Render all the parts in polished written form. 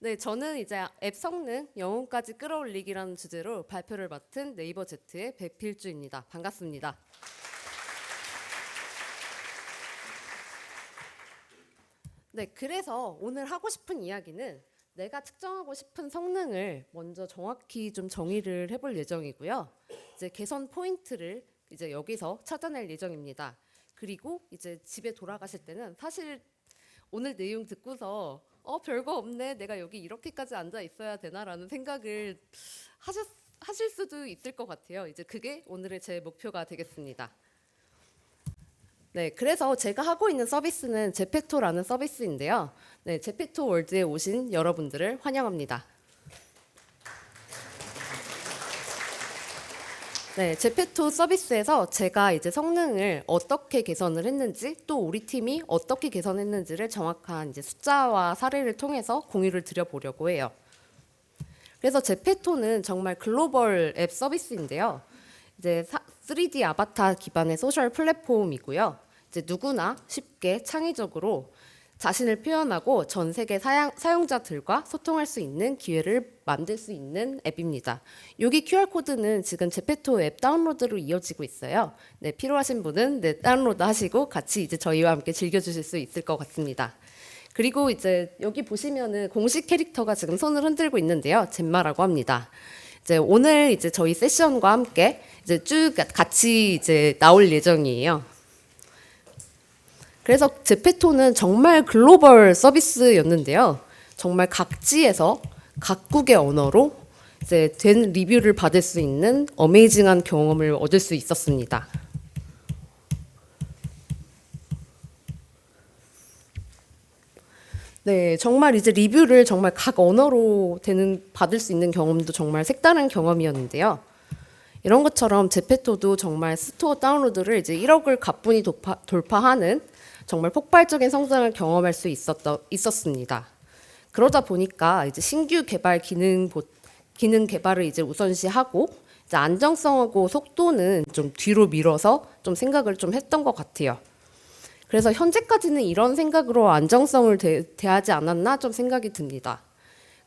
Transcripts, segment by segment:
네, 저는 이제 앱 성능 영혼까지 끌어올리기라는 주제로 발표를 맡은 네이버 Z의 백필주입니다. 반갑습니다. 네, 그래서 오늘 하고 싶은 이야기는 내가 측정하고 싶은 성능을 먼저 정확히 좀 정의를 해볼 예정이고요. 이제 개선 포인트를 이제 여기서 찾아낼 예정입니다. 그리고 이제 집에 돌아가실 때는 사실 오늘 내용 듣고서 별거 없네. 내가 여기 이렇게까지 앉아 있어야 되나라는 생각을 하셨, 하실 수도 있을 것 같아요. 이제 그게 오늘의 제 목표가 되겠습니다. 네, 그래서 제가 하고 있는 서비스는 제페토라는 서비스인데요. 네, 제페토 월드에 오신 여러분들을 환영합니다. 네, 제페토 서비스에서 제가 이제 성능을 어떻게 개선을 했는지 또 우리 팀이 어떻게 개선했는지를 정확한 이제 숫자와 사례를 통해서 공유를 드려보려고 해요. 그래서 제페토는 정말 글로벌 앱 서비스인데요. 이제 3D 아바타 기반의 소셜 플랫폼이고요. 이제 누구나 쉽게 창의적으로 자신을 표현하고 전 세계 사용자들과 소통할 수 있는 기회를 만들 수 있는 앱입니다. 여기 QR코드는 지금 제페토 앱 다운로드로 이어지고 있어요. 네, 필요하신 분은 네, 다운로드 하시고 같이 이제 저희와 함께 즐겨주실 수 있을 것 같습니다. 그리고 이제 여기 보시면은 공식 캐릭터가 지금 손을 흔들고 있는데요. 젬마라고 합니다. 이제 오늘 이제 저희 세션과 함께 이제 쭉 같이 이제 나올 예정이에요. 그래서 제페토는 정말 글로벌 서비스였는데요. 정말 각지에서 각국의 언어로 이제 된 리뷰를 받을 수 있는 어메이징한 경험을 얻을 수 있었습니다. 네, 정말 이제 리뷰를 정말 각 언어로 받을 수 있는 경험도 정말 색다른 경험이었는데요. 이런 것처럼 제페토도 정말 스토어 다운로드를 이제 1억을 가뿐히 돌파하는 정말 폭발적인 성장을 경험할 수 있었습니다. 그러다 보니까 이제 신규 기능 개발을 이제 우선시하고 이제 안정성하고 속도는 좀 뒤로 밀어서 좀 생각을 좀 했던 것 같아요. 그래서 현재까지는 이런 생각으로 안정성을 대하지 않았나 좀 생각이 듭니다.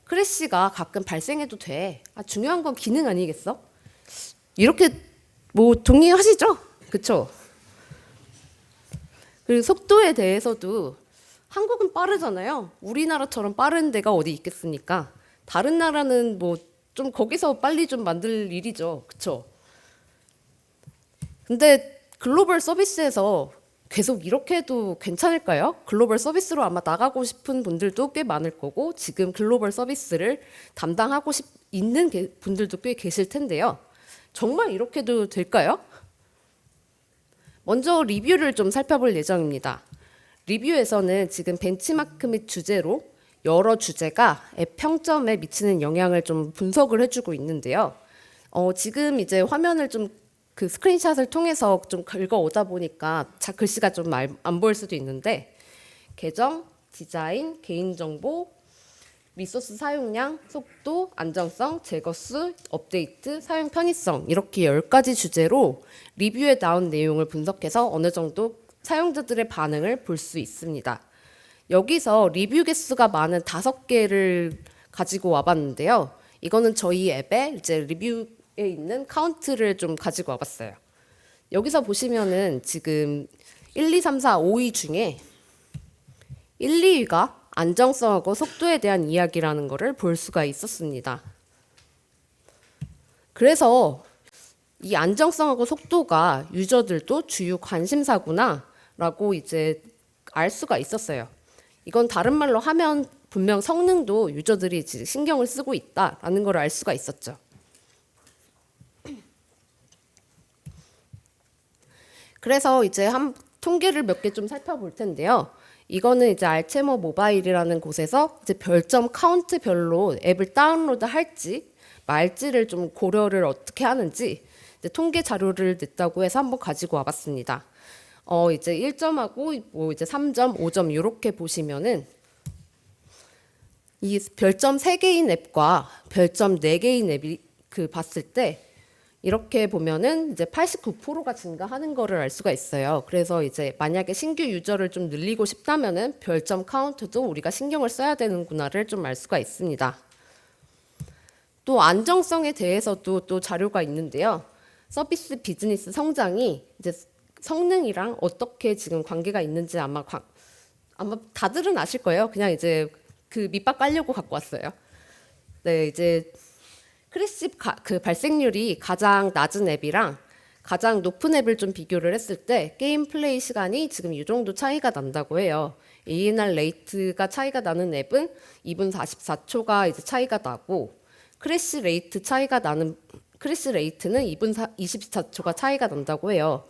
크래시가 가끔 발생해도 돼. 중요한 건 기능 아니겠어? 이렇게 뭐 동의하시죠? 그쵸? 그리고 속도에 대해서도 한국은 빠르잖아요. 우리나라처럼 빠른 데가 어디 있겠습니까? 다른 나라는 뭐 좀 거기서 빨리 좀 만들 일이죠. 그쵸? 근데 글로벌 서비스에서 계속 이렇게 해도 괜찮을까요? 글로벌 서비스로 아마 나가고 싶은 분들도 꽤 많을 거고 지금 글로벌 서비스를 담당하고 있는 분들도 꽤 계실 텐데요. 정말 이렇게도 될까요? 먼저 리뷰를 좀 살펴볼 예정입니다. 리뷰에서는 지금 벤치마크 및 주제로 여러 주제가 앱 평점에 미치는 영향을 좀 분석을 해주고 있는데요. 지금 이제 화면을 좀 그 스크린샷을 통해서 좀 긁어오다 보니까 글씨가 좀 안 보일 수도 있는데 계정, 디자인, 개인정보, 리소스 사용량, 속도, 안정성, 제거수, 업데이트, 사용 편의성 이렇게 10가지 주제로 리뷰에 나온 내용을 분석해서 어느 정도 사용자들의 반응을 볼 수 있습니다. 여기서 리뷰 개수가 많은 5개를 가지고 와봤는데요. 이거는 저희 앱에 이제 리뷰에 있는 카운트를 좀 가지고 와봤어요. 여기서 보시면은 지금 1, 2, 3, 4, 5위 중에 1, 2위가 안정성하고 속도에 대한 이야기라는 것을 볼 수가 있었습니다. 그래서 이 안정성하고 속도가 유저들도 주요 관심사구나라고 이제 알 수가 있었어요. 이건 다른 말로 하면 분명 성능도 유저들이 신경을 쓰고 있다라는 걸 알 수가 있었죠. 그래서 이제 통계를 몇 개 좀 살펴볼 텐데요. 이거는 이제 알체모 모바일이라는 곳에서 이제 별점 카운트별로 앱을 다운로드 할지 말지를 좀 고려를 어떻게 하는지 이제 통계 자료를 냈다고 해서 한번 가지고 와봤습니다. 이제 1점하고 뭐 이제 3점, 5점 이렇게 보시면은 이 별점 3개인 앱과 별점 4개인 앱이 봤을 때 이렇게 보면은 이제 89%가 증가하는 거를 알 수가 있어요. 그래서 이제 만약에 신규 유저를 좀 늘리고 싶다면은 별점 카운트도 우리가 신경을 써야 되는구나를 좀 알 수가 있습니다. 또 안정성에 대해서도 또 자료가 있는데요. 서비스 비즈니스 성장이 이제 성능이랑 어떻게 지금 관계가 있는지 아마 다들은 아실 거예요. 그냥 이제 그 밑밥 깔려고 갖고 왔어요. 네, 이제 크래시 그 발생률이 가장 낮은 앱이랑 가장 높은 앱을 좀 비교를 했을 때 게임 플레이 시간이 지금 이 정도 차이가 난다고 해요. ANR 레이트가 차이가 나는 앱은 2분 44초가 이제 차이가 나고 크래시 레이트는 2분 24초가 차이가 난다고 해요.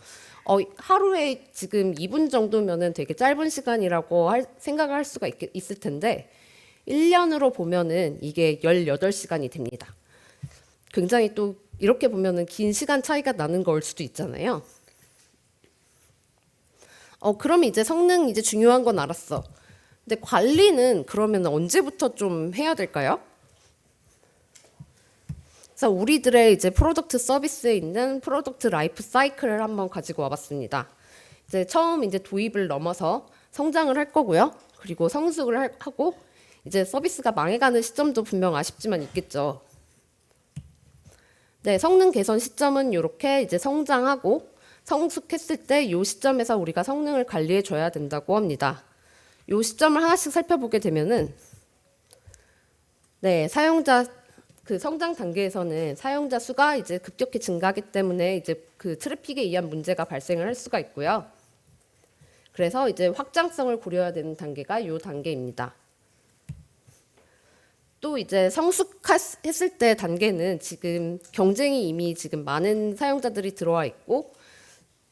하루에 지금 2분 정도면은 되게 짧은 시간이라고 생각을 할 수가 있을 텐데 1년으로 보면은 이게 18시간이 됩니다. 굉장히 또 이렇게 보면은 긴 시간 차이가 나는 걸 수도 있잖아요. 그럼 이제 성능 이제 중요한 건 알았어. 근데 관리는 그러면 언제부터 좀 해야 될까요? 그래서 우리들의 이제 프로덕트 서비스에 있는 프로덕트 라이프 사이클을 한번 가지고 와봤습니다. 이제 처음 이제 도입을 넘어서 성장을 할 거고요. 그리고 성숙을 하고 이제 서비스가 망해가는 시점도 분명 아쉽지만 있겠죠. 네, 성능 개선 시점은 이렇게 이제 성장하고 성숙했을 때 이 시점에서 우리가 성능을 관리해 줘야 된다고 합니다. 이 시점을 하나씩 살펴보게 되면은 네, 그 성장 단계에서는 사용자 수가 이제 급격히 증가하기 때문에 이제 그 트래픽에 의한 문제가 발생을 할 수가 있고요. 그래서 이제 확장성을 고려해야 되는 단계가 이 단계입니다. 또 이제 성숙했을 때 단계는 지금 경쟁이 이미 지금 많은 사용자들이 들어와 있고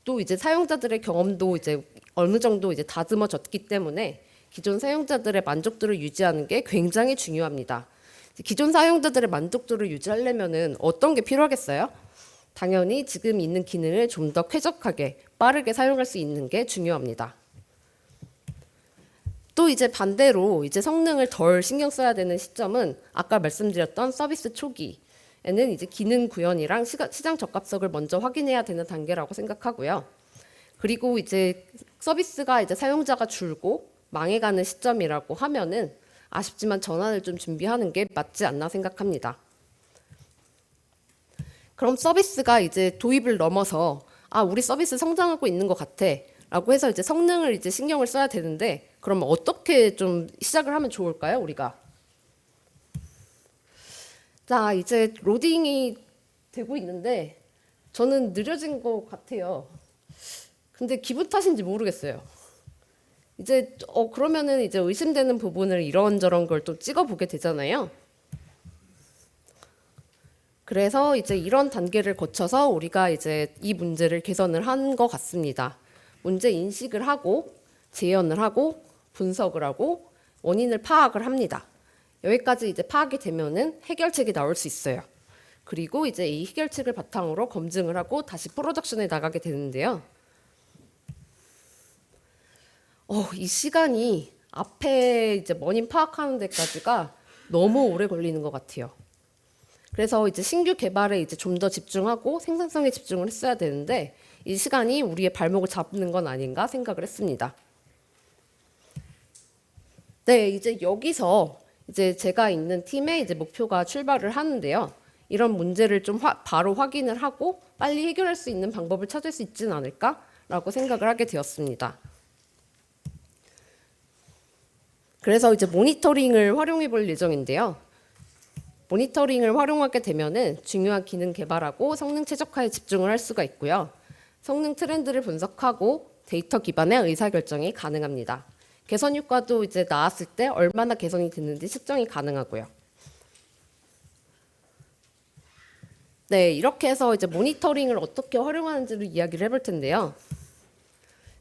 또 이제 사용자들의 경험도 이제 어느 정도 이제 다듬어졌기 때문에 기존 사용자들의 만족도를 유지하는 게 굉장히 중요합니다. 기존 사용자들의 만족도를 유지하려면은 어떤 게 필요하겠어요? 당연히 지금 있는 기능을 좀 더 쾌적하게 빠르게 사용할 수 있는 게 중요합니다. 또 이제 반대로 이제 성능을 덜 신경 써야 되는 시점은 아까 말씀드렸던 서비스 초기에는 이제 기능 구현이랑 시장 적합성을 먼저 확인해야 되는 단계라고 생각하고요. 그리고 이제 서비스가 이제 사용자가 줄고 망해가는 시점이라고 하면은 아쉽지만 전환을 좀 준비하는 게 맞지 않나 생각합니다. 그럼 서비스가 이제 도입을 넘어서 우리 서비스 성장하고 있는 것 같아 라고 해서 이제 성능을 이제 신경을 써야 되는데 그러면 어떻게 좀 시작을 하면 좋을까요, 우리가? 자, 이제 로딩이 되고 있는데 저는 느려진 것 같아요. 근데 기분 탓인지 모르겠어요. 이제 그러면은 이제 의심되는 부분을 이런저런 걸 또 찍어보게 되잖아요. 그래서 이제 이런 단계를 거쳐서 우리가 이제 이 문제를 개선을 한 것 같습니다. 문제 인식을 하고 재현을 하고 분석을 하고 원인을 파악을 합니다. 여기까지 이제 파악이 되면은 해결책이 나올 수 있어요. 그리고 이제 이 해결책을 바탕으로 검증을 하고 다시 프로덕션에 나가게 되는데요. 이 시간이 앞에 이제 원인 파악하는 데까지가 너무 오래 걸리는 것 같아요. 그래서 이제 신규 개발에 이제 좀 더 집중하고 생산성에 집중을 했어야 되는데 이 시간이 우리의 발목을 잡는 건 아닌가 생각을 했습니다. 네, 이제 여기서 이제 제가 있는 팀의 이제 목표가 출발을 하는데요. 이런 문제를 좀 바로 확인을 하고 빨리 해결할 수 있는 방법을 찾을 수 있지는 않을까라고 생각을 하게 되었습니다. 그래서 이제 모니터링을 활용해 볼 예정인데요. 모니터링을 활용하게 되면은 중요한 기능 개발하고 성능 최적화에 집중을 할 수가 있고요. 성능 트렌드를 분석하고 데이터 기반의 의사결정이 가능합니다. 개선 효과도 이제 나왔을 때 얼마나 개선이 됐는지 측정이 가능하고요. 네, 이렇게 해서 이제 모니터링을 어떻게 활용하는지를 이야기를 해볼 텐데요.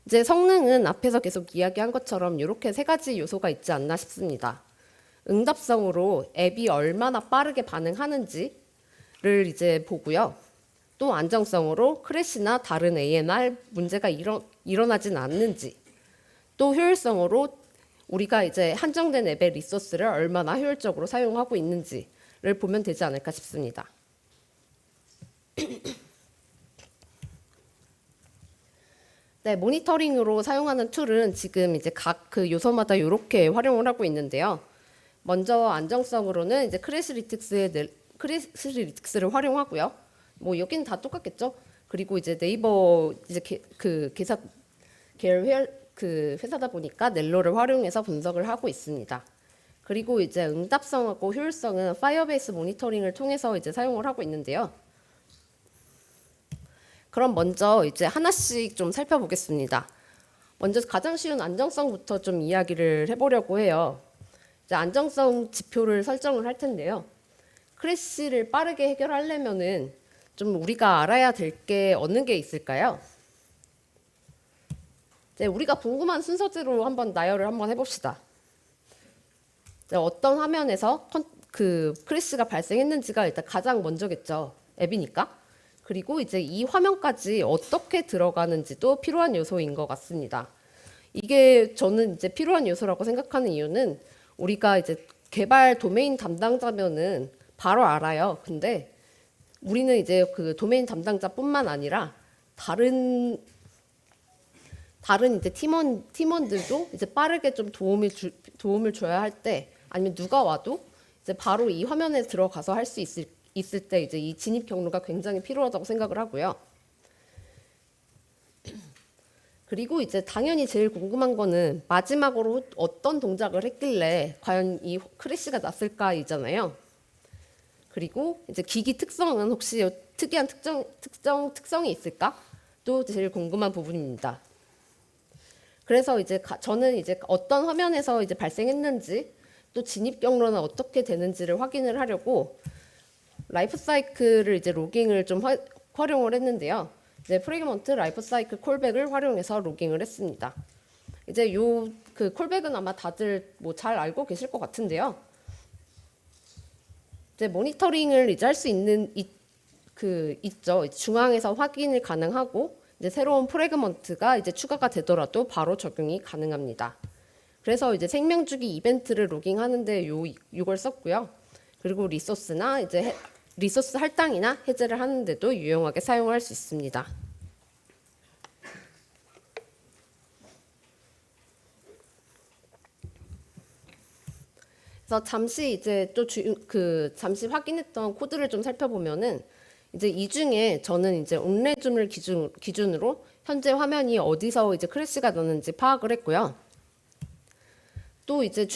이제 성능은 앞에서 계속 이야기한 것처럼 이렇게 세 가지 요소가 있지 않나 싶습니다. 응답성으로 앱이 얼마나 빠르게 반응하는지를 이제 보고요. 또 안정성으로 크래시나 다른 ANR 문제가 일어나진 않는지, 또 효율성으로 우리가 이제 한정된 앱의 리소스를 얼마나 효율적으로 사용하고 있는지를 보면 되지 않을까 싶습니다. 네, 모니터링으로 사용하는 툴은 지금 이제 각 그 요소마다 이렇게 활용을 하고 있는데요. 먼저 안정성으로는 이제 크래시리틱스를 활용하고요. 뭐 여기는 다 똑같겠죠. 그리고 이제 네이버 이제 그 계사 계열 그 회사다 보니까 넬로를 활용해서 분석을 하고 있습니다. 그리고 이제 응답성하고 효율성은 파이어베이스 모니터링을 통해서 이제 사용을 하고 있는데요. 그럼 먼저 이제 하나씩 좀 살펴보겠습니다. 먼저 가장 쉬운 안정성부터 좀 이야기를 해보려고 해요. 이제 안정성 지표를 설정을 할 텐데요. 크래시를 빠르게 해결하려면은 좀 우리가 알아야 될 게 어느 게 있을까요? 이제 우리가 궁금한 순서대로 한번 나열을 한번 해봅시다. 이제 어떤 화면에서 그 크래시가 발생했는지가 일단 가장 먼저겠죠. 앱이니까. 그리고 이제 이 화면까지 어떻게 들어가는지도 필요한 요소인 것 같습니다. 이게 저는 이제 필요한 요소라고 생각하는 이유는 우리가 이제 개발 도메인 담당자면은 바로 알아요. 근데 우리는 이제 그 도메인 담당자뿐만 아니라 다른 이제 팀원들도 이제 빠르게 좀 도움을 줘야 할 때 아니면 누가 와도 이제 바로 이 화면에 들어가서 할 수 있을 때 이제 이 진입 경로가 굉장히 필요하다고 생각을 하고요. 그리고 이제 당연히 제일 궁금한 거는 마지막으로 어떤 동작을 했길래 과연 이 크래시가 났을까이잖아요. 그리고 이제 기기 특성은 혹시 특이한 특성이 있을까? 또 제일 궁금한 부분입니다. 그래서 이제 저는 이제 어떤 화면에서 이제 발생했는지 또 진입 경로는 어떻게 되는지를 확인을 하려고 라이프 사이클을 이제 로깅을 좀 활용을 했는데요. 이제 프래그먼트 라이프 사이클 콜백을 활용해서 로깅을 했습니다. 이제 요 그 콜백은 아마 다들 뭐 잘 알고 계실 것 같은데요. 이제 모니터링을 이제 할 수 있는 있죠. 중앙에서 확인이 가능하고 이제 새로운 프래그먼트가 이제 추가가 되더라도 바로 적용이 가능합니다. 그래서 이제 생명주기 이벤트를 로깅하는데 이걸 썼고요. 그리고 리소스나 이제 리소스 할당이나 해제를 하는데도 유용하게 사용할 수 있습니다. 그래서 잠시 이제 또 잠시 확인했던 코드를 좀 살펴보면은 이제 이 중에 저는 이제 온레줌을 기준으로 현재 화면이 어디서 이제 크래시가 나는지 파악을 했고요. 또 이제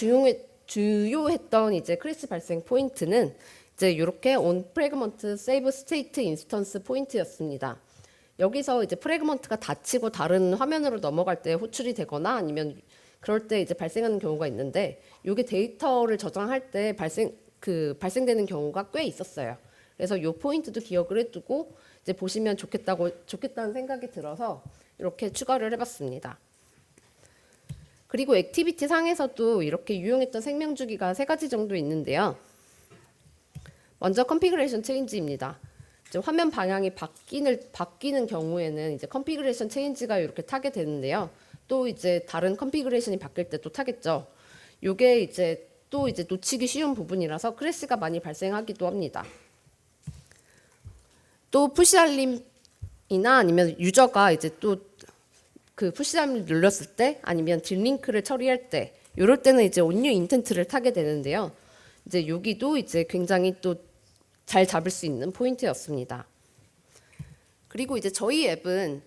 주요했던 이제 크래시 발생 포인트는 이제 이렇게 on fragment save state instance 포인트였습니다. 여기서 이제 프래그먼트가 닫히고 다른 화면으로 넘어갈 때 호출이 되거나 아니면 그럴 때 이제 발생하는 경우가 있는데 이게 데이터를 저장할 때 발생되는 경우가 꽤 있었어요. 그래서 이 포인트도 기억을 해두고 이제 보시면 좋겠다는 생각이 들어서 이렇게 추가를 해봤습니다. 그리고 액티비티 상에서도 이렇게 유용했던 생명주기가 3가지 정도 있는데요. 먼저 컨피그레이션 체인지입니다. 이제 화면 방향이 바뀌는 경우에는 이제 컨피그레이션 체인지가 이렇게 타게 되는데요. 또 이제 다른 컨피그레이션이 바뀔 때 또 타겠죠. 요게 이제 또 이제 놓치기 쉬운 부분이라서 크래시가 많이 발생하기도 합니다. 또 푸시 알림이나 아니면 유저가 이제 또 그 푸시 알림을 눌렀을 때 아니면 딜링크를 처리할 때 이럴 때는 이제 온뉴 인텐트를 타게 되는데요. 이제 여기도 이제 굉장히 또 잘 잡을 수 있는 포인트였습니다. 그리고 이제 저희 앱은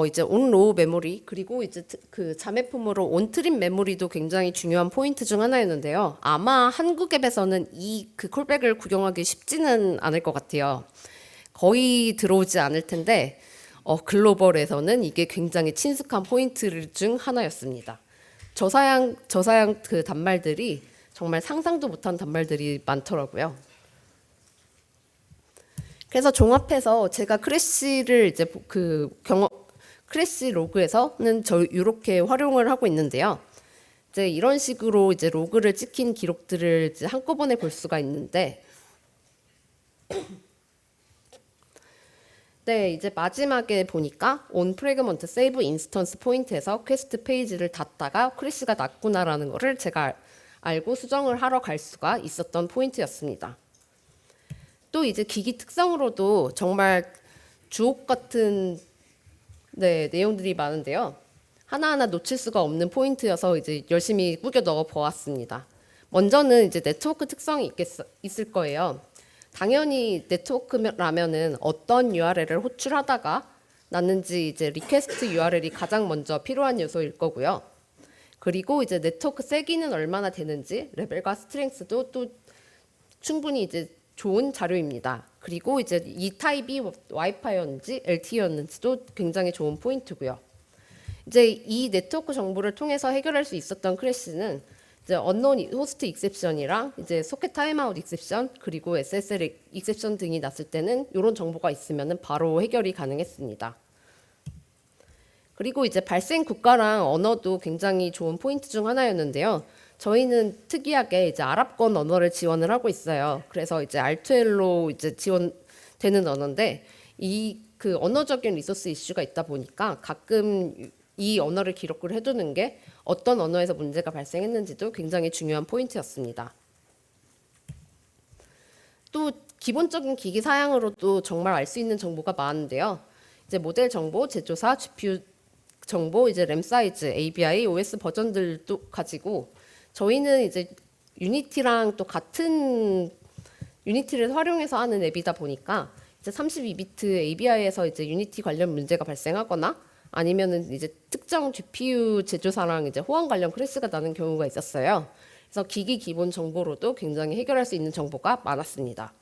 이제 온로우 메모리 그리고 이제 그 자매품으로 온트림 메모리도 굉장히 중요한 포인트 중 하나였는데요. 아마 한국 앱에서는 이 그 콜백을 구경하기 쉽지는 않을 것 같아요. 거의 들어오지 않을 텐데 글로벌에서는 이게 굉장히 친숙한 포인트 중 하나였습니다. 저사양 그 단말들이 정말 상상도 못한 단말들이 많더라고요. 그래서 종합해서 제가 크래시를 이제 크래시 로그에서는 이렇게 활용을 하고 있는데요. 이제 이런 식으로 이제 로그를 찍힌 기록들을 이제 한꺼번에 볼 수가 있는데, 네, 이제 마지막에 보니까 on fragment save instance 포인트에서 퀘스트 페이지를 닫다가 크래시가 났구나라는 거를 제가 알고 수정을 하러 갈 수가 있었던 포인트였습니다. 또 이제 기기 특성으로도 정말 주옥 같은 네, 내용들이 많은데요. 하나하나 놓칠 수가 없는 포인트여서 이제 열심히 꾸겨 넣어 보았습니다. 먼저는 이제 네트워크 특성이 있을 거예요. 당연히 네트워크라면은 어떤 URL을 호출하다가 났는지 이제 리퀘스트 URL이 가장 먼저 필요한 요소일 거고요. 그리고 이제 네트워크 세기는 얼마나 되는지 레벨과 스트렝스도 또 충분히 이제 좋은 자료입니다. 그리고 이제 이 타입이 와이파이였는지 LTE였는지도 굉장히 좋은 포인트고요. 이제 이 네트워크 정보를 통해서 해결할 수 있었던 크래시는 이제 언노운 호스트 익셉션이랑 이제 소켓 타임아웃 익셉션 그리고 SSL 익셉션 등이 났을 때는 이런 정보가 있으면은 바로 해결이 가능했습니다. 그리고 이제 발생 국가랑 언어도 굉장히 좋은 포인트 중 하나였는데요. 저희는 특이하게 이제 아랍권 언어를 지원을 하고 있어요. 그래서 이제 R2L로 이제 지원되는 언어인데 이 그 언어적인 리소스 이슈가 있다 보니까 가끔 이 언어를 기록을 해두는 게 어떤 언어에서 문제가 발생했는지도 굉장히 중요한 포인트였습니다. 또 기본적인 기기 사양으로도 정말 알 수 있는 정보가 많은데요. 이제 모델 정보, 제조사, GPU 정보, 이제 램 사이즈, ABI, OS 버전들도 가지고 저희는 이제 유니티랑 또 같은 유니티를 활용해서 하는 앱이다 보니까 이제 32비트 ABI에서 이제 유니티 관련 문제가 발생하거나 아니면은 이제 특정 GPU 제조사랑 이제 호환 관련 크래시가 나는 경우가 있었어요. 그래서 기기 기본 정보로도 굉장히 해결할 수 있는 정보가 많았습니다.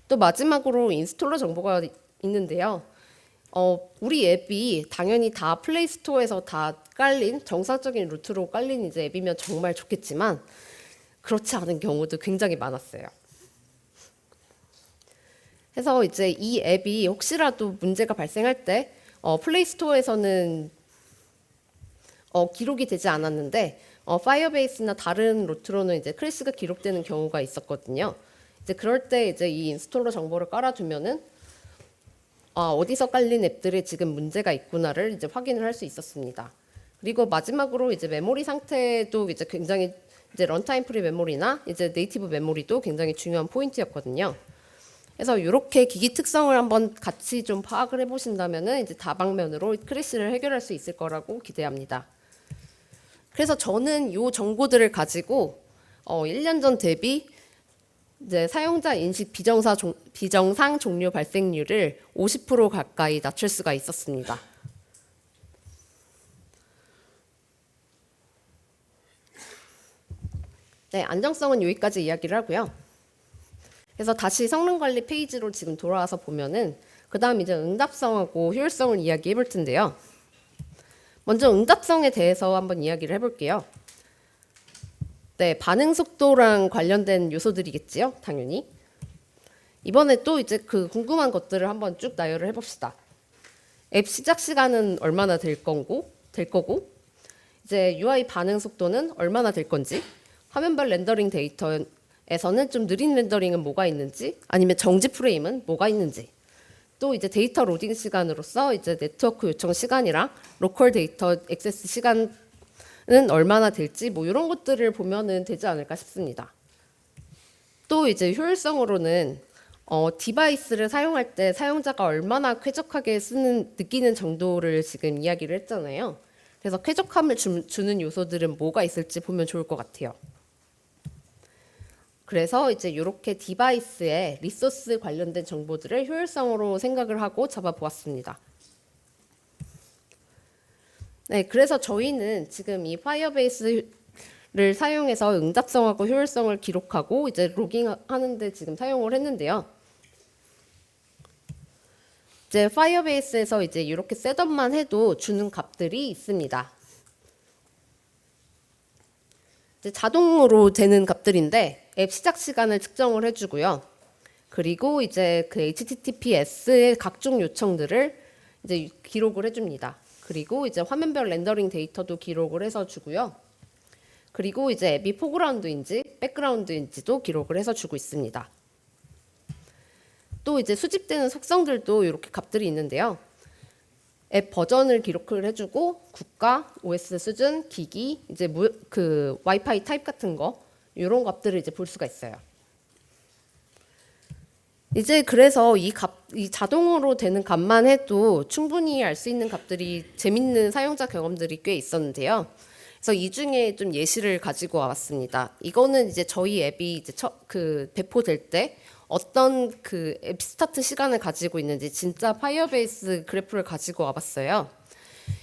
또 마지막으로 인스톨러 정보가 있는데요. 우리 앱이 당연히 다 플레이 스토어에서 다 깔린 정상적인 루트로 깔린 이제 앱이면 정말 좋겠지만 그렇지 않은 경우도 굉장히 많았어요. 그래서 이제 이 앱이 혹시라도 문제가 발생할 때 플레이 스토어에서는 기록이 되지 않았는데 파이어베이스나 다른 루트로는 이제 크래시가 기록되는 경우가 있었거든요. 이제 그럴 때 이제 이 인스톨러 정보를 깔아두면은 어디서 깔린 앱들이 지금 문제가 있구나를 이제 확인을 할 수 있었습니다. 그리고 마지막으로 이제 메모리 상태도 이제 굉장히 이제 런타임 프리 메모리나 이제 네이티브 메모리도 굉장히 중요한 포인트였거든요. 그래서 이렇게 기기 특성을 한번 같이 좀 파악을 해보신다면은 이제 다방면으로 크래시를 해결할 수 있을 거라고 기대합니다. 그래서 저는 이 정보들을 가지고 1년 전 대비 이제 사용자 인식 비정상 종료 발생률을 50% 가까이 낮출 수가 있었습니다. 네, 안정성은 여기까지 이야기를 하고요. 그래서 다시 성능 관리 페이지로 지금 돌아와서 보면은 그다음 이제 응답성하고 효율성을 이야기해 볼 텐데요. 먼저 응답성에 대해서 한번 이야기를 해볼게요. 네, 반응 속도랑 관련된 요소들이겠지요, 당연히. 이번에 또 이제 그 궁금한 것들을 한번 쭉 나열을 해봅시다. 앱 시작 시간은 얼마나 될 거고, 이제 UI 반응 속도는 얼마나 될 건지, 화면별 렌더링 데이터에서는 좀 느린 렌더링은 뭐가 있는지, 아니면 정지 프레임은 뭐가 있는지, 또 이제 데이터 로딩 시간으로서 이제 네트워크 요청 시간이랑 로컬 데이터 액세스 시간은 얼마나 될지 뭐 이런 것들을 보면은 되지 않을까 싶습니다. 또 이제 효율성으로는 디바이스를 사용할 때 사용자가 얼마나 쾌적하게 느끼는 정도를 지금 이야기를 했잖아요. 그래서 쾌적함을 주는 요소들은 뭐가 있을지 보면 좋을 것 같아요. 그래서 이제 이렇게 디바이스의 리소스 관련된 정보들을 효율성으로 생각을 하고 잡아보았습니다. 네, 그래서 저희는 지금 이 파이어베이스를 사용해서 응답성하고 효율성을 기록하고 이제 로깅하는데 지금 사용을 했는데요. 이제 파이어베이스에서 이제 이렇게 셋업만 해도 주는 값들이 있습니다. 이제 자동으로 되는 값들인데 앱 시작 시간을 측정을 해주고요. 그리고 이제 그 HTTPS의 각종 요청들을 이제 기록을 해줍니다. 그리고 이제 화면별 렌더링 데이터도 기록을 해서 주고요. 그리고 이제 앱이 포그라운드인지 백그라운드인지도 기록을 해서 주고 있습니다. 또 이제 수집되는 속성들도 이렇게 값들이 있는데요. 앱 버전을 기록을 해주고 국가, OS 수준, 기기, 이제 그 와이파이 타입 같은 거 이런 값들을 이제 볼 수가 있어요. 이제 그래서 이 자동으로 되는 값만 해도 충분히 알 수 있는 값들이 재밌는 사용자 경험들이 꽤 있었는데요. 그래서 이 중에 좀 예시를 가지고 와봤습니다. 이거는 이제 저희 앱이 이제 배포될 때 어떤 그 앱 스타트 시간을 가지고 있는지 진짜 파이어베이스 그래프를 가지고 와봤어요.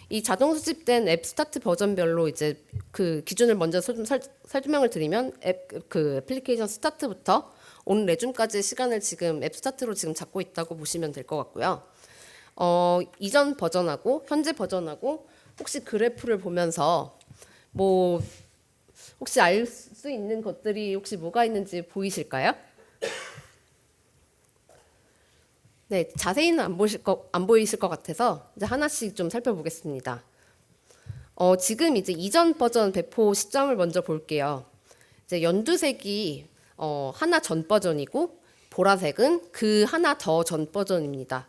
이 자동 수집된 앱 스타트 버전별로 이제 그 기준을 먼저 설명을 드리면 애플리케이션 스타트부터 온 레줌까지 시간을 지금 앱 스타트로 지금 잡고 있다고 보시면 될 것 같고요. 이전 버전하고 현재 버전하고 혹시 그래프를 보면서 뭐 혹시 알 수 있는 것들이 혹시 뭐가 있는지 보이실까요? 네, 자세히는 안 보이실 것 같아서 이제 하나씩 좀 살펴보겠습니다. 지금 이제 이전 버전 배포 시점을 먼저 볼게요. 이제 연두색이 하나 전 버전이고 보라색은 그 하나 더 전 버전입니다.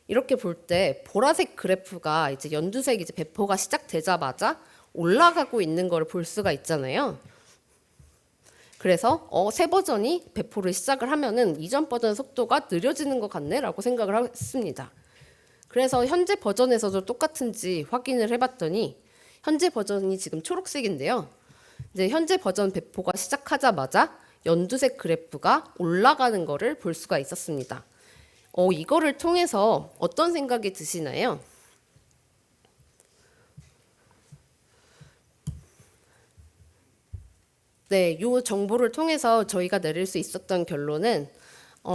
이렇게 볼 때 보라색 그래프가 이제 연두색 이제 배포가 시작되자마자 올라가고 있는 걸 볼 수가 있잖아요. 그래서 새 버전이 배포를 시작을 하면은 이전 버전 속도가 느려지는 것 같네라고 생각을 했습니다. 그래서 현재 버전에서도 똑같은지 확인을 해봤더니 현재 버전이 지금 초록색인데요. 이제 현재 버전 배포가 시작하자마자 연두색 그래프가 올라가는 거를 볼 수가 있었습니다. 이거를 통해서 어떤 생각이 드시나요? 네, 이 정보를 통해서 저희가 내릴 수 있었던 결론은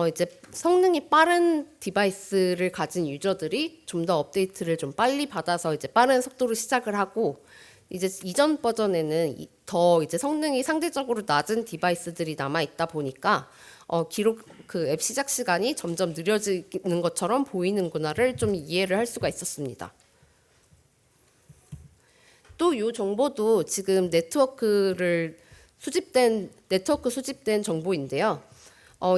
이제 성능이 빠른 디바이스를 가진 유저들이 좀 더 업데이트를 좀 빨리 받아서 이제 빠른 속도로 시작을 하고 이제 이전 버전에는 더 이제 성능이 상대적으로 낮은 디바이스들이 남아 있다 보니까 기록 그 앱 시작 시간이 점점 느려지는 것처럼 보이는구나를 좀 이해를 할 수가 있었습니다. 또 이 정보도 지금 네트워크 수집된 정보인데요.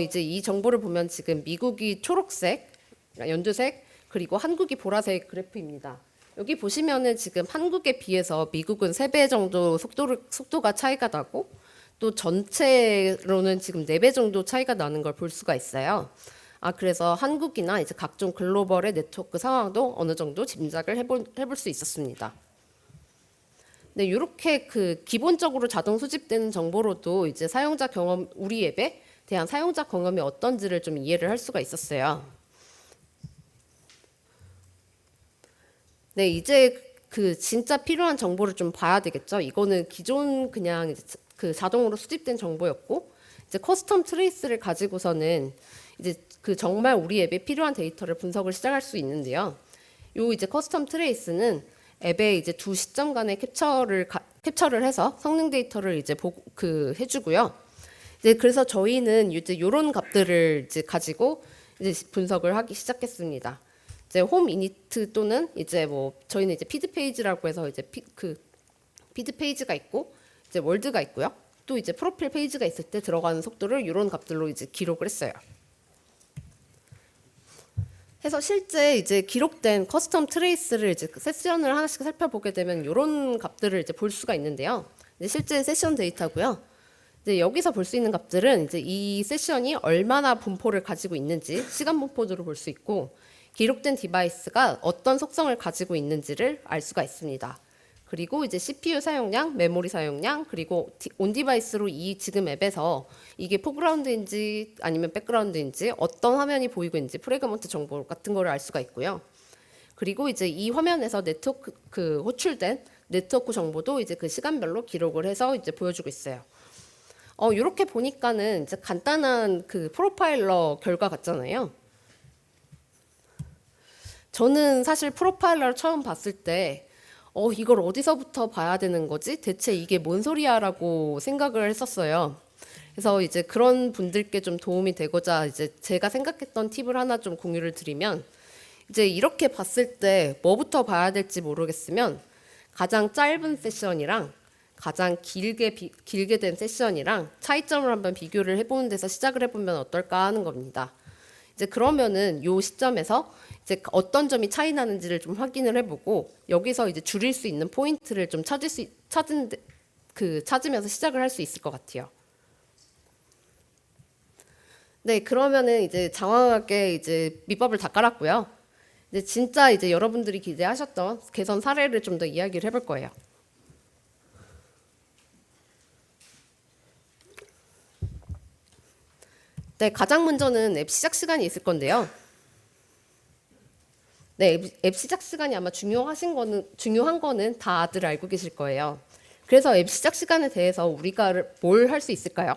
이제 이 정보를 보면 지금 미국이 초록색, 연두색, 그리고 한국이 보라색 그래프입니다. 여기 보시면은 지금 한국에 비해서 미국은 3배 정도 속도가 차이가 나고 또 전체로는 지금 4배 정도 차이가 나는 걸 볼 수가 있어요. 그래서 한국이나 이제 각종 글로벌의 네트워크 상황도 어느 정도 짐작을 해볼 수 있었습니다. 네, 이렇게 그 기본적으로 자동 수집되는 정보로도 이제 사용자 경험, 우리 앱에 대한 사용자 경험이 어떤지를 좀 이해를 할 수가 있었어요. 네, 이제 그 진짜 필요한 정보를 좀 봐야 되겠죠. 이거는 기존 그냥 그 자동으로 수집된 정보였고, 이제 커스텀 트레이스를 가지고서는 이제 그 정말 우리 앱에 필요한 데이터를 분석을 시작할 수 있는데요. 요 이제 커스텀 트레이스는 앱의 이제 두 시점 간의 캡처를 해서 성능 데이터를 이제 해주고요. 이제 그래서 저희는 이제 이런 값들을 이제 가지고 이제 분석을 하기 시작했습니다. 이제 홈 이니트 또는 이제 뭐 저희는 이제 피드 페이지라고 해서 이제 피드 페이지가 있고 이제 월드가 있고요. 또 이제 프로필 페이지가 있을 때 들어가는 속도를 이런 값들로 이제 기록을 했어요. 해서 실제 이제 기록된 커스텀 트레이스를 이제 세션을 하나씩 살펴보게 되면 이런 값들을 이제 볼 수가 있는데요. 이제 실제 세션 데이터고요. 이제 여기서 볼 수 있는 값들은 이제 이 세션이 얼마나 분포를 가지고 있는지 시간 분포로 볼 수 있고 기록된 디바이스가 어떤 속성을 가지고 있는지를 알 수가 있습니다. 그리고 이제 CPU 사용량, 메모리 사용량, 그리고 온 디바이스로 이 지금 앱에서 이게 포그라운드인지 아니면 백그라운드인지 어떤 화면이 보이고 있는지 프래그먼트 정보 같은 거를 알 수가 있고요. 그리고 이제 이 화면에서 네트워크 그 호출된 네트워크 정보도 이제 그 시간별로 기록을 해서 이제 보여주고 있어요. 이렇게 보니까는 이제 간단한 그 프로파일러 결과 같잖아요. 저는 사실 프로파일러를 처음 봤을 때 이걸 어디서부터 봐야 되는 거지? 대체 이게 뭔 소리야라고 생각을 했었어요. 그래서 이제 그런 분들께 좀 도움이 되고자 이제 제가 생각했던 팁을 하나 좀 공유를 드리면 이제 이렇게 봤을 때 뭐부터 봐야 될지 모르겠으면 가장 짧은 세션이랑 가장 길게 된 세션이랑 차이점을 한번 비교를 해보는 데서 시작을 해보면 어떨까 하는 겁니다. 이제 그러면은 요 시점에서 이제 어떤 점이 차이 나는지를 좀 확인을 해보고 여기서 이제 줄일 수 있는 포인트를 좀 찾으면서 시작을 할 수 있을 것 같아요. 네, 그러면은 이제 장황하게 이제 밑밥을 다 깔았고요. 이제 진짜 이제 여러분들이 기대하셨던 개선 사례를 좀 더 이야기를 해볼 거예요. 네, 가장 먼저는 앱 시작 시간이 있을 건데요. 네, 앱 시작 시간이 아마 중요한 거는 다들 알고 계실 거예요. 그래서 앱 시작 시간에 대해서 우리가 뭘 할 수 있을까요?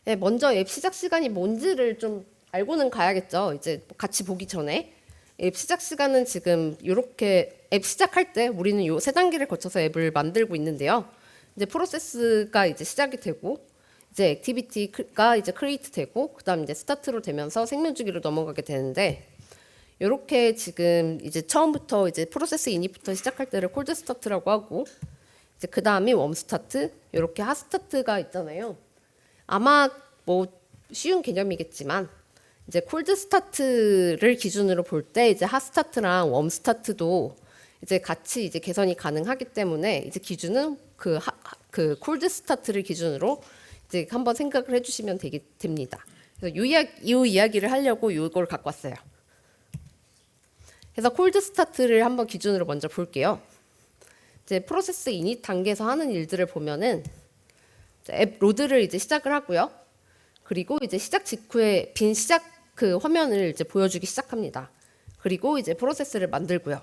네, 먼저 앱 시작 시간이 뭔지를 좀 알고는 가야겠죠. 이제 같이 보기 전에 앱 시작 시간은 지금 이렇게 앱 시작할 때 우리는 요 세 단계를 거쳐서 앱을 만들고 있는데요. 이제 프로세스가 이제 시작이 되고 이제 액티비티가 이제 크리에이트 되고 그다음 이제 스타트로 되면서 생명주기로 넘어가게 되는데 이렇게 지금 이제 처음부터 이제 프로세스 이닛부터 시작할 때를 콜드 스타트라고 하고 이제 그다음이 웜 스타트 이렇게 핫 스타트가 있잖아요. 아마 뭐 쉬운 개념이겠지만 이제 콜드 스타트를 기준으로 볼 때 이제 핫 스타트랑 웜 스타트도 이제 같이 이제 개선이 가능하기 때문에 이제 기준은 그 콜드 스타트를 기준으로 이제 한번 생각을 해주시면 됩니다. 그래서 이 이야기를 하려고 이걸 갖고 왔어요. 그래서 콜드 스타트를 한번 기준으로 먼저 볼게요. 이제 프로세스 이닛 단계에서 하는 일들을 보면은 앱 로드를 이제 시작을 하고요. 그리고 이제 시작 직후에 빈 시작 그 화면을 이제 보여주기 시작합니다. 그리고 이제 프로세스를 만들고요.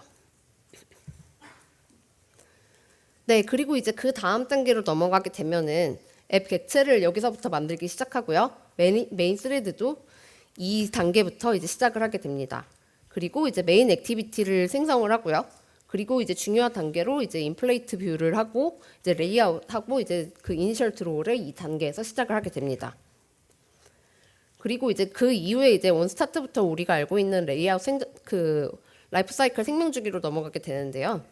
네, 그리고 이제 그 다음 단계로 넘어가게 되면은 앱 개체를 여기서부터 만들기 시작하고요. 메인 스레드도 이 단계부터 이제 시작을 하게 됩니다. 그리고 이제 메인 액티비티를 생성을 하고요. 그리고 이제 중요한 단계로 이제 인플레이트 뷰를 하고 이제 레이아웃하고 이제 그 이니셜 드로우를 이 단계에서 시작을 하게 됩니다. 그리고 이제 그 이후에 이제 원 스타트부터 우리가 알고 있는 레이아웃 그 라이프 사이클 생명 주기로 넘어가게 되는데요.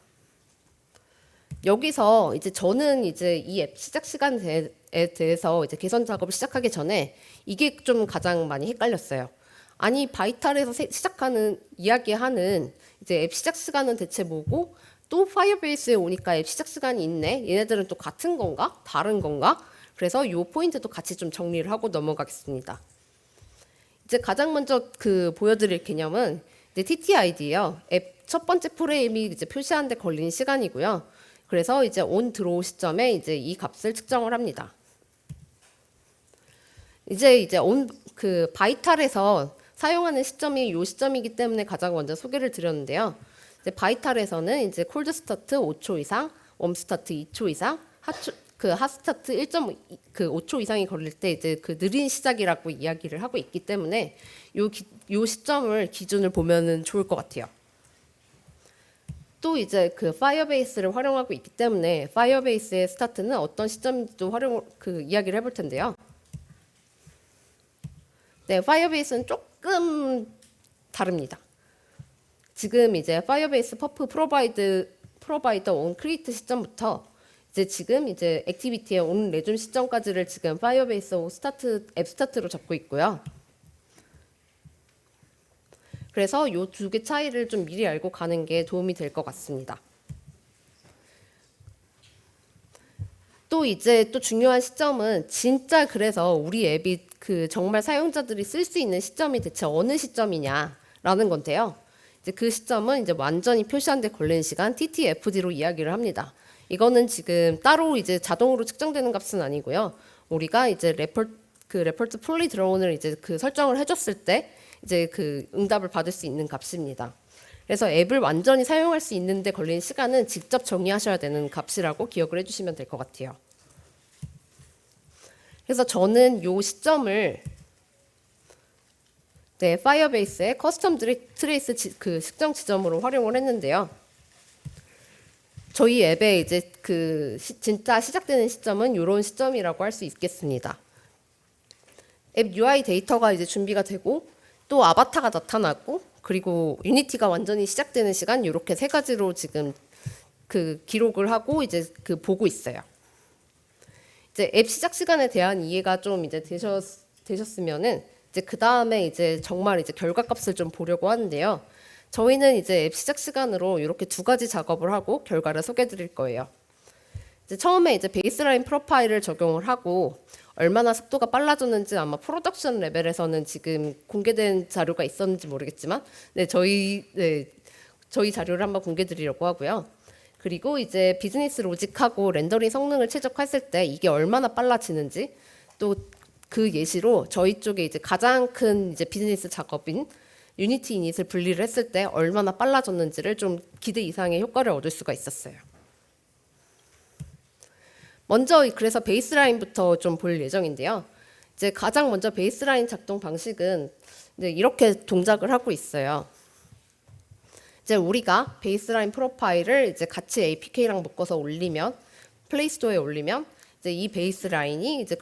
여기서 이제 저는 이제 이 앱 시작 시간에 대해서 이제 개선 작업을 시작하기 전에 이게 좀 가장 많이 헷갈렸어요. 아니 바이탈에서 시작하는 이야기하는 이제 앱 시작 시간은 대체 뭐고 또 파이어베이스에 오니까 앱 시작 시간이 있네. 얘네들은 또 같은 건가? 다른 건가? 그래서 이 포인트도 같이 좀 정리를 하고 넘어가겠습니다. 이제 가장 먼저 그 보여드릴 개념은 이제 TTID예요. 앱 첫 번째 프레임이 이제 표시하는 데 걸리는 시간이고요. 그래서 이제 온 들어오 시점에 이제 이 값을 측정을 합니다. 이제 온 그 바이탈에서 사용하는 시점이 이 시점이기 때문에 가장 먼저 소개를 드렸는데요. 이제 바이탈에서는 이제 콜드 스타트 5초 이상, 웜 스타트 2초 이상, 핫 스타트 1.5초 이상이 걸릴 때 이제 그 느린 시작이라고 이야기를 하고 있기 때문에 요 시점을 기준을 보면은 좋을 것 같아요. 또 이제 그 파이어베이스를 활용하고 있기 때문에 파이어베이스의 스타트는 어떤 시점인지도 이야기를 해볼 텐데요. 네, 파이어베이스는 조금 다릅니다. 지금 이제 파이어베이스 퍼프 프로바이더 온 크리에이트 시점부터 이제 지금 이제 액티비티의 온 레준 시점까지를 지금 파이어베이스 앱 스타트로 잡고 있고요. 그래서 이 두 개 차이를 좀 미리 알고 가는 게 도움이 될 것 같습니다. 또 이제 또 중요한 시점은 진짜 그래서 우리 앱이 그 정말 사용자들이 쓸 수 있는 시점이 대체 어느 시점이냐라는 건데요. 이제 그 시점은 이제 완전히 표시한 데 걸리는 시간 TTFD로 이야기를 합니다. 이거는 지금 따로 이제 자동으로 측정되는 값은 아니고요. 우리가 이제 레퍼트 풀리 드로운을 이제 그 설정을 해줬을 때 이제 그 응답을 받을 수 있는 값입니다. 그래서 앱을 완전히 사용할 수 있는데 걸린 시간은 직접 정의하셔야 되는 값이라고 기억을 해주시면 될 것 같아요. 그래서 저는 이 시점을 파이어베이스의 커스텀 트레이스 그 측정 지점으로 활용을 했는데요. 저희 앱에 이제 그 진짜 시작되는 시점은 이런 시점이라고 할 수 있겠습니다. 앱 UI 데이터가 이제 준비가 되고 또 아바타가 나타나고 그리고 유니티가 완전히 시작되는 시간 이렇게 세 가지로 지금 그 기록을 하고 이제 그 보고 있어요. 이제 앱 시작 시간에 대한 이해가 좀 이제 되셨으면은 이제 그 다음에 이제 정말 이제 결과값을 좀 보려고 하는데요. 저희는 이제 앱 시작 시간으로 이렇게 두 가지 작업을 하고 결과를 소개해 드릴 거예요. 이제 처음에 이제 베이스라인 프로파일을 적용을 하고 얼마나 속도가 빨라졌는지 아마 프로덕션 레벨에서는 지금 공개된 자료가 있었는지 모르겠지만 저희 자료를 한번 공개 드리려고 하고요. 그리고 이제 비즈니스 로직하고 렌더링 성능을 최적화했을 때 이게 얼마나 빨라지는지 또 그 예시로 저희 쪽에 이제 가장 큰 이제 비즈니스 작업인 유니티 이닛을 분리를 했을 때 얼마나 빨라졌는지를 좀 기대 이상의 효과를 얻을 수가 있었어요. 먼저 그래서 베이스라인부터 좀 볼 예정인데요. 이제 가장 먼저 베이스라인 작동 방식은 이제 이렇게 동작을 하고 있어요. 이제 우리가 베이스라인 프로파일을 이제 같이 APK랑 묶어서 올리면 플레이스토어에 올리면 이제 이 베이스라인이 이제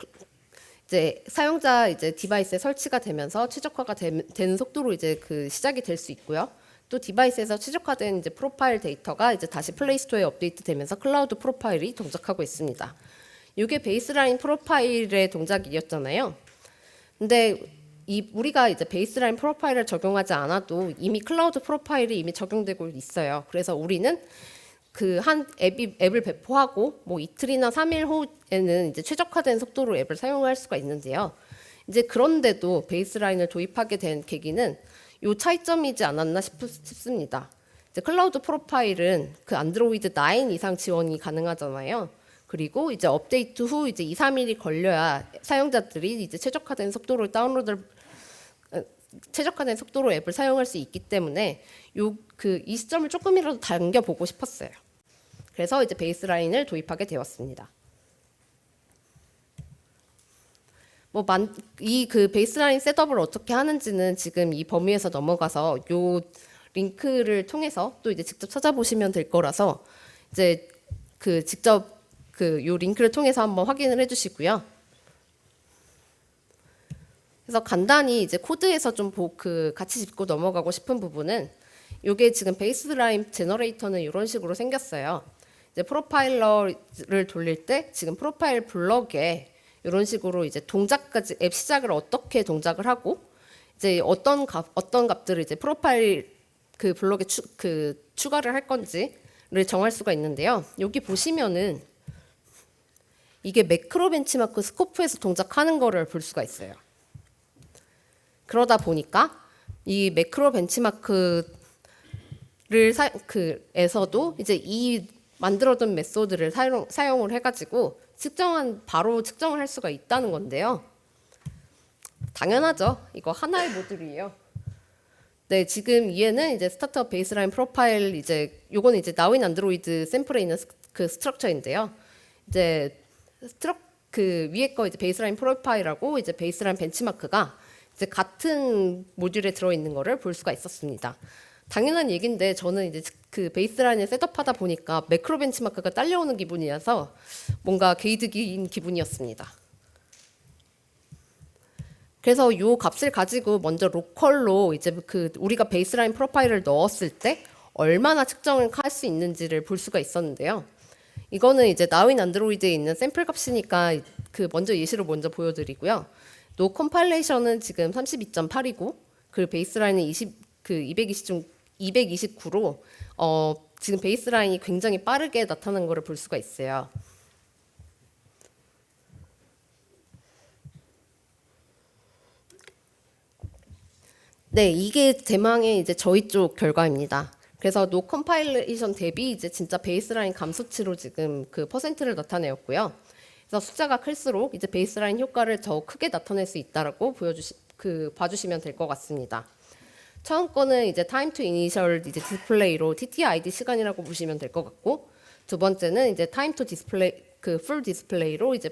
사용자 이제 디바이스에 설치가 되면서 최적화가 되는 속도로 이제 그 시작이 될 수 있고요. 또 디바이스에서 최적화된 이제 프로파일 데이터가 이제 다시 플레이스토어에 업데이트되면서 클라우드 프로파일이 동작하고 있습니다. 이게 베이스라인 프로파일의 동작이었잖아요. 근데 우리가 이제 베이스라인 프로파일을 적용하지 않아도 이미 클라우드 프로파일이 이미 적용되고 있어요. 그래서 우리는 그 한 앱을 배포하고 뭐 이틀이나 3일 후에는 이제 최적화된 속도로 앱을 사용할 수가 있는데요. 이제 그런데도 베이스라인을 도입하게 된 계기는 요 차이점이지 않았나 싶습니다. 이제 클라우드 프로파일은 그 안드로이드 9 이상 지원이 가능하잖아요. 그리고 이제 업데이트 후 이제 2, 3일이 걸려야 사용자들이 이제 최적화된 속도로 앱을 사용할 수 있기 때문에 이 시점을 조금이라도 당겨 보고 싶었어요. 그래서 이제 베이스라인을 도입하게 되었습니다. 이 그 베이스라인 셋업을 어떻게 하는지는 지금 이 범위에서 넘어가서 요 링크를 통해서 또 이제 직접 찾아보시면 될 거라서 이제 그 직접 요 링크를 통해서 한번 확인을 해주시고요. 그래서 간단히 이제 코드에서 좀 같이 짚고 넘어가고 싶은 부분은 요게 지금 베이스라인 제너레이터는 이런 식으로 생겼어요. 이제 프로파일러를 돌릴 때 지금 프로파일 블럭에 이런 식으로 이제 동작까지 앱 시작을 어떻게 동작을 하고 이제 어떤 값들을 이제 프로파일 그 블럭에 추가를 할 건지를 정할 수가 있는데요. 여기 보시면은 이게 매크로 벤치마크 스코프에서 동작하는 거를 볼 수가 있어요. 그러다 보니까 이 매크로 벤치마크를 에서도 이제 이 만들어둔 메소드를 사용을 해가지고 바로 측정을 할 수가 있다는 건데요. 당연하죠. 이거 하나의 모듈이에요. 네, 지금 얘는 이제 스타트업 베이스라인 프로파일 요거는 이제 나윈 안드로이드 샘플에 있는 그 스트럭처인데요. 이제 그 위에 거 이제 베이스라인 프로파일하고 이제 베이스라인 벤치마크가 이제 같은 모듈에 들어 있는 거를 볼 수가 있었습니다. 당연한 얘기인데 저는 이제 그 베이스라인을 셋업하다 보니까 매크로 벤치마크가 딸려오는 기분이어서 뭔가 개이득인 기분이었습니다. 그래서 이 값을 가지고 먼저 로컬로 이제 우리가 베이스라인 프로파일을 넣었을 때 얼마나 측정을 할 수 있는지를 볼 수가 있었는데요. 이거는 이제 나윈 안드로이드에 있는 샘플 값이니까 먼저 예시로 먼저 보여드리고요. 노 컴파일레이션은 지금 32.8이고 그 베이스라인은 229로 지금 베이스라인이 굉장히 빠르게 나타나는 것을 볼 수가 있어요. 네, 이게 대망의 이제 저희 쪽 결과입니다. 그래서 노 컴파일레이션 대비 이제 진짜 베이스라인 감소치로 지금 그 퍼센트를 나타내었고요. 그래서 숫자가 클수록 이제 베이스라인 효과를 더 크게 나타낼 수 있다라고 봐주시면 될 것 같습니다. 처음 거는 이제 time to initial 이제 디스플레이로 TTID 시간이라고 보시면 될 것 같고, 두 번째는 이제 time to display full display로 이제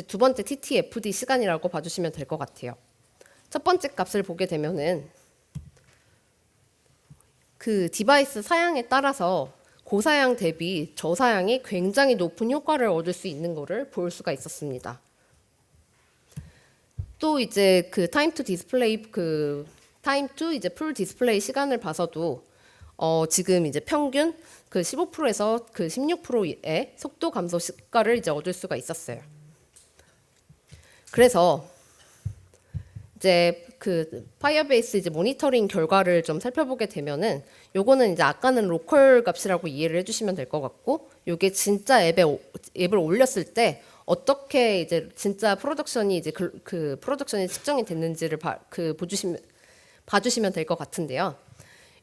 두 번째 TTFD 시간이라고 봐주시면 될 것 같아요. 첫 번째 값을 보게 되면은 그 디바이스 사양에 따라서 고사양 대비 저사양이 굉장히 높은 효과를 얻을 수 있는 것을 볼 수가 있었습니다. 또 이제 그 time to display time to 이제 full display 시간을 봐서도 지금 이제 평균 15%에서 16%의 속도 감소 효과를 이제 얻을 수가 있었어요. 그래서 이제 그 파이어베이스 이제 모니터링 결과를 좀 살펴보게 되면은 요거는 이제 아까는 로컬 값이라고 이해를 해주시면 될 것 같고, 요게 진짜 앱을 올렸을 때 어떻게 이제 진짜 프로덕션이 이제 그 프로덕션이 측정이 됐는지를 봐주시면 될 것 같은데요.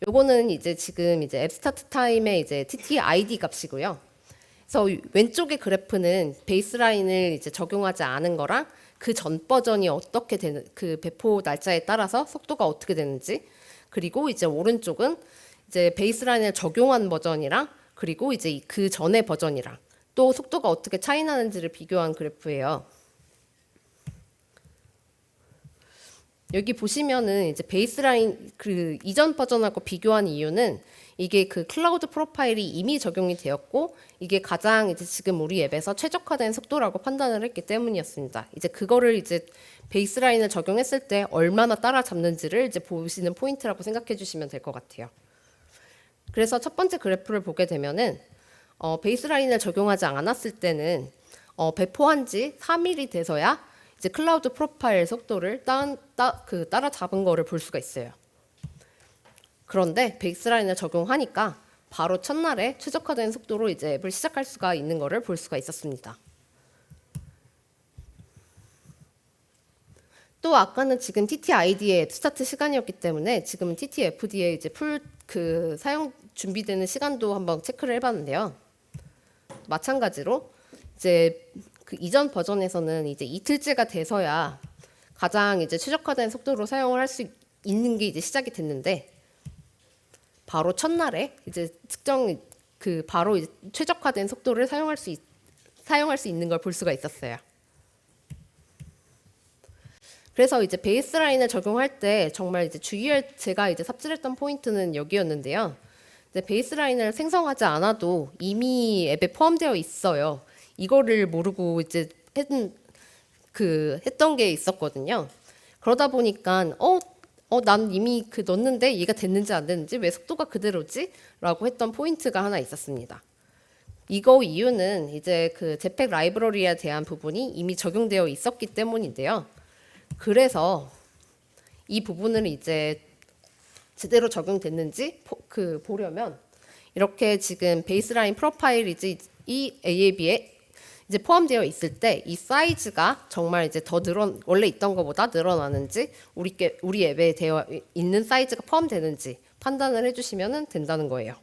요거는 이제 지금 이제 앱 스타트 타임의 이제 TTID 값이고요. 그래서 왼쪽의 그래프는 베이스라인을 이제 적용하지 않은 거랑 그 전 버전이 어떻게 되는, 그 배포 날짜에 따라서 속도가 어떻게 되는지, 그리고 이제 오른쪽은 이제 베이스라인을 적용한 버전이랑 그리고 이제 그 전의 버전이랑 또 속도가 어떻게 차이 나는지를 비교한 그래프예요. 여기 보시면은 이제 베이스라인 그 이전 버전하고 비교한 이유는 이게 그 클라우드 프로파일이 이미 적용이 되었고 이게 가장 이제 지금 우리 앱에서 최적화된 속도라고 판단을 했기 때문이었습니다. 이제 그거를 이제 베이스라인을 적용했을 때 얼마나 따라잡는지를 이제 보시는 포인트라고 생각해 주시면 될 것 같아요. 그래서 첫 번째 그래프를 보게 되면은 베이스라인을 적용하지 않았을 때는 배포한 지 3일이 돼서야 이제 클라우드 프로파일 속도를 따라잡은 거를 볼 수가 있어요. 그런데 베이스라인을 적용하니까 바로 첫날에 최적화된 속도로 이제 앱을 시작할 수가 있는 거를 볼 수가 있었습니다. 또 아까는 지금 TTID의 앱 스타트 시간이었기 때문에 지금 TTFD의 이제 풀 그 사용 준비되는 시간도 한번 체크를 해봤는데요. 마찬가지로 이제 그 이전 버전에서는 이제 이틀째가 돼서야 가장 이제 최적화된 속도로 사용을 할 수 있는 게 이제 시작이 됐는데 바로 첫날에 이제 측정 그 바로 이제 최적화된 속도를 사용할 수 있는 걸 볼 수가 있었어요. 그래서 이제 베이스라인을 적용할 때 정말 이제 제가 이제 삽질했던 포인트는 여기였는데요. 이제 베이스라인을 생성하지 않아도 이미 앱에 포함되어 있어요. 이거를 모르고 이제 했던 게 있었거든요. 그러다 보니까 난 이미 넣었는데 얘가 됐는지 안 됐는지 왜 속도가 그대로지? 라고 했던 포인트가 하나 있었습니다. 이거 이유는 이제 그 제팩 라이브러리에 대한 부분이 이미 적용되어 있었기 때문인데요. 그래서 이 부분을 이제 제대로 적용됐는지 보려면 이렇게 지금 베이스라인 프로파일이지 이 AAB에 이제 포함되어 있을 때 이 사이즈가 정말 이제 원래 있던 것보다 늘어나는지 우리 앱에 되어 있는 사이즈가 포함되는지 판단을 해주시면 된다는 거예요.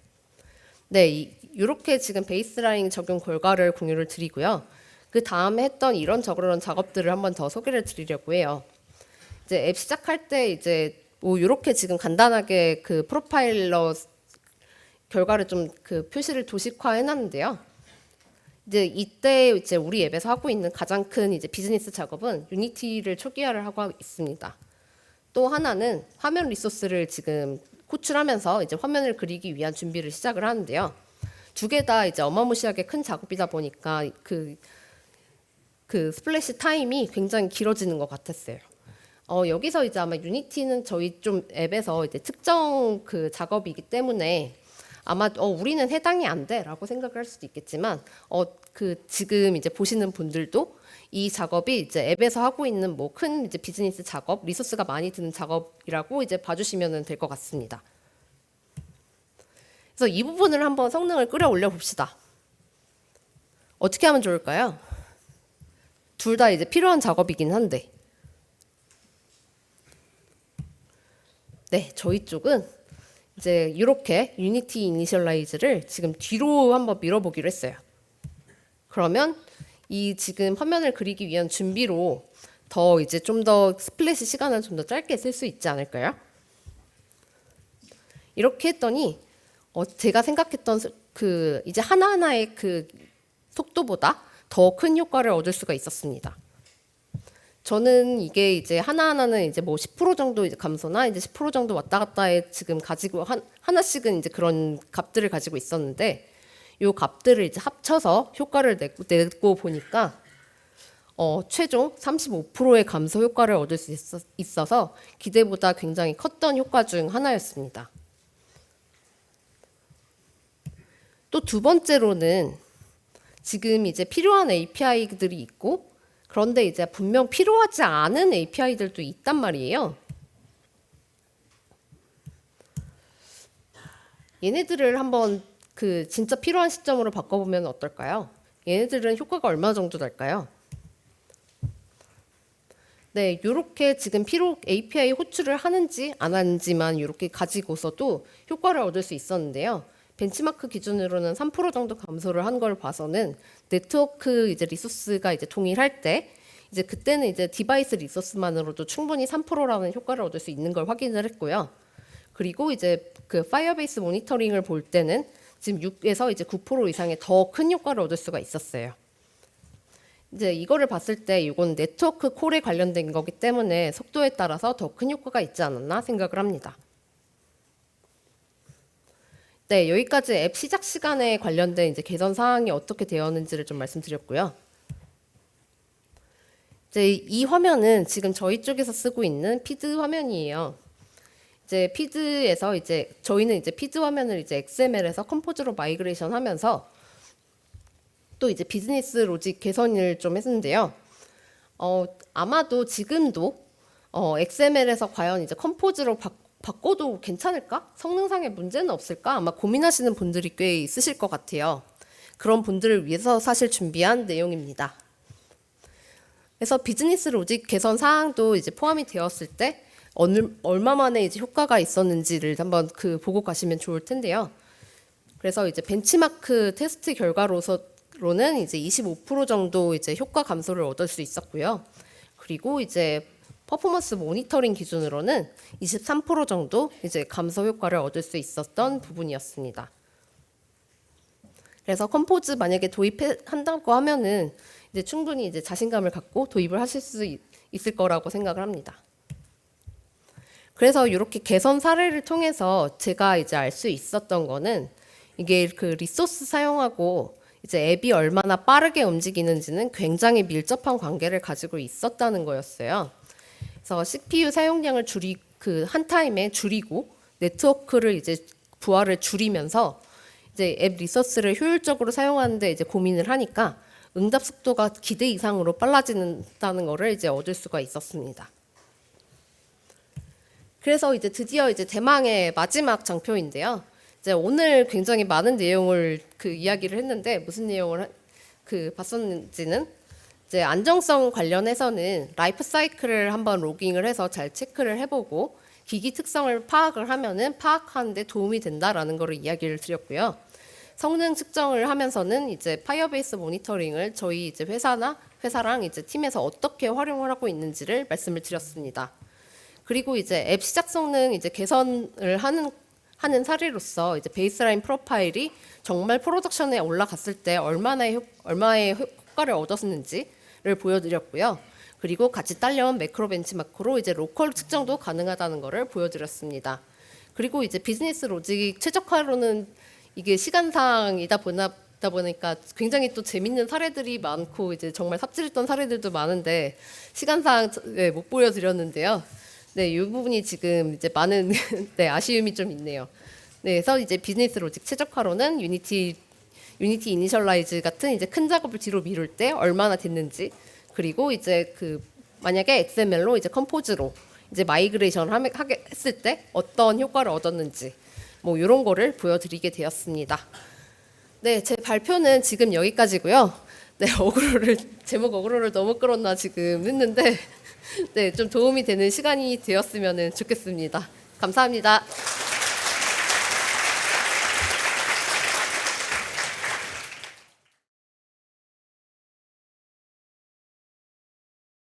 네, 이렇게 지금 베이스라인 적용 결과를 공유를 드리고요. 그 다음에 했던 이런저런 작업들을 한번 더 소개를 드리려고 해요. 이제 앱 시작할 때 이제 뭐 이렇게 지금 간단하게 그 프로파일러 결과를 좀 그 표시를 도식화해 놨는데요. 이제 이때 이제 우리 앱에서 하고 있는 가장 큰 이제 비즈니스 작업은 유니티를 초기화를 하고 있습니다. 또 하나는 화면 리소스를 지금 호출하면서 이제 화면을 그리기 위한 준비를 시작을 하는데요. 두 개 다 이제 어마무시하게 큰 작업이다 보니까 그 스플래시 타임이 굉장히 길어지는 것 같았어요. 여기서 이제 아마 유니티는 저희 좀 앱에서 이제 특정 그 작업이기 때문에 아마 우리는 해당이 안 돼라고 생각을 할 수도 있겠지만 지금 이제 보시는 분들도 이 작업이 이제 앱에서 하고 있는 뭐 큰 이제 비즈니스 작업, 리소스가 많이 드는 작업이라고 이제 봐주시면 될 것 같습니다. 그래서 이 부분을 한번 성능을 끌어올려 봅시다. 어떻게 하면 좋을까요? 둘 다 이제 필요한 작업이긴 한데. 네, 저희 쪽은 이제 이렇게 유니티 이니셜라이즈를 지금 뒤로 한번 밀어보기로 했어요. 그러면 이 지금 화면을 그리기 위한 준비로 더 이제 좀 더 스플래시 시간을 좀 더 짧게 쓸 수 있지 않을까요? 이렇게 했더니 제가 생각했던 그 이제 하나하나의 그 속도보다 더 큰 효과를 얻을 수가 있었습니다. 저는 이게 이제 하나하나는 이제 뭐 10% 정도 이제 감소나 이제 10% 정도 왔다 갔다에 지금 가지고 하나씩은 이제 그런 값들을 가지고 있었는데 요 값들을 이제 합쳐서 효과를 내고 보니까 최종 35%의 감소 효과를 얻을 수 있어서 기대보다 굉장히 컸던 효과 중 하나였습니다. 또 두 번째로는 지금 이제 필요한 API들이 있고 그런데 이제 분명 필요하지 않은 API들도 있단 말이에요. 얘네들을 한번 그 진짜 필요한 시점으로 바꿔보면 어떨까요? 얘네들은 효과가 얼마 정도 날까요? 네, 이렇게 지금 API 호출을 하는지 안 하는지만 이렇게 가지고서도 효과를 얻을 수 있었는데요. 벤치마크 기준으로는 3% 정도 감소를 한 걸 봐서는 네트워크 이제 리소스가 이제 동일할 때 이제 그때는 이제 디바이스 리소스만으로도 충분히 3%라는 효과를 얻을 수 있는 걸 확인을 했고요. 그리고 이제 그 파이어베이스 모니터링을 볼 때는 지금 6에서 이제 9% 이상의 더 큰 효과를 얻을 수가 있었어요. 이제 이거를 봤을 때 이건 네트워크 콜에 관련된 거기 때문에 속도에 따라서 더 큰 효과가 있지 않았나 생각을 합니다. 네, 여기까지 앱 시작 시간에 관련된 이제 개선 사항이 어떻게 되었는지를 좀 말씀드렸고요. 이제 이 화면은 지금 저희 쪽에서 쓰고 있는 피드 화면이에요. 이제 피드에서 이제 저희는 이제 피드 화면을 이제 XML에서 컴포즈로 마이그레이션 하면서 또 이제 비즈니스 로직 개선을 좀 했는데요. 아마도 지금도 XML에서 과연 이제 컴포즈로 바꿔도 괜찮을까? 성능상의 문제는 없을까? 아마 고민하시는 분들이 꽤 있으실 것 같아요. 그런 분들을 위해서 사실 준비한 내용입니다. 그래서 비즈니스 로직 개선 사항도 이제 포함이 되었을 때 얼마 만에 이제 효과가 있었는지를 한번 보고 가시면 좋을 텐데요. 그래서 이제 벤치마크 테스트 결과로는 이제 25% 정도 이제 효과 감소를 얻을 수 있었고요. 그리고 이제 퍼포먼스 모니터링 기준으로는 23% 정도 이제 감소 효과를 얻을 수 있었던 부분이었습니다. 그래서 컴포즈 만약에 도입한다고 하면은 이제 충분히 이제 자신감을 갖고 도입을 하실 수 있을 거라고 생각을 합니다. 그래서 이렇게 개선 사례를 통해서 제가 이제 알 수 있었던 거는 이게 그 리소스 사용하고 이제 앱이 얼마나 빠르게 움직이는지는 굉장히 밀접한 관계를 가지고 있었다는 거였어요. 그래서 CPU 사용량을 한 타임에 줄이고 네트워크를 이제 부하를 줄이면서 이제 앱 리소스를 효율적으로 사용하는데 이제 고민을 하니까 응답 속도가 기대 이상으로 빨라진다는 거를 이제 얻을 수가 있었습니다. 그래서 이제 드디어 이제 대망의 마지막 장표인데요. 이제 오늘 굉장히 많은 내용을 이야기를 했는데 무슨 내용을 봤었는지는 이제 안정성 관련해서는 라이프 사이클을 한번 로깅을 해서 잘 체크를 해보고 기기 특성을 파악을 하면은 파악하는데 도움이 된다라는 거를 이야기를 드렸고요. 성능 측정을 하면서는 이제 파이어베이스 모니터링을 저희 이제 회사랑 이제 팀에서 어떻게 활용을 하고 있는지를 말씀을 드렸습니다. 그리고 이제 앱 시작 성능 이제 개선을 하는 사례로서 이제 베이스라인 프로파일이 정말 프로덕션에 올라갔을 때 얼마의 효과를 얻었는지를 보여드렸고요. 그리고 같이 딸려온 매크로 벤치마크로 이제 로컬 측정도 가능하다는 것을 보여드렸습니다. 그리고 이제 비즈니스 로직 최적화로는 이게 시간상이다 보니까 굉장히 또 재밌는 사례들이 많고 이제 정말 삽질했던 사례들도 많은데 시간상 못 보여드렸는데요. 네, 이 부분이 지금 이제 많은 네, 아쉬움이 좀 있네요. 네, 그래서 이제 비즈니스 로직 최적화로는 유니티 이니셜라이즈 같은 이제 큰 작업을 뒤로 미룰 때 얼마나 됐는지, 그리고 이제 만약에 XML로 이제 컴포즈로 이제 마이그레이션 했을 때 어떤 효과를 얻었는지 뭐 이런 거를 보여드리게 되었습니다. 네, 제 발표는 지금 여기까지고요. 네, 제목 어그로를 너무 끌었나 지금 했는데 네, 좀 도움이 되는 시간이 되었으면 좋겠습니다. 감사합니다.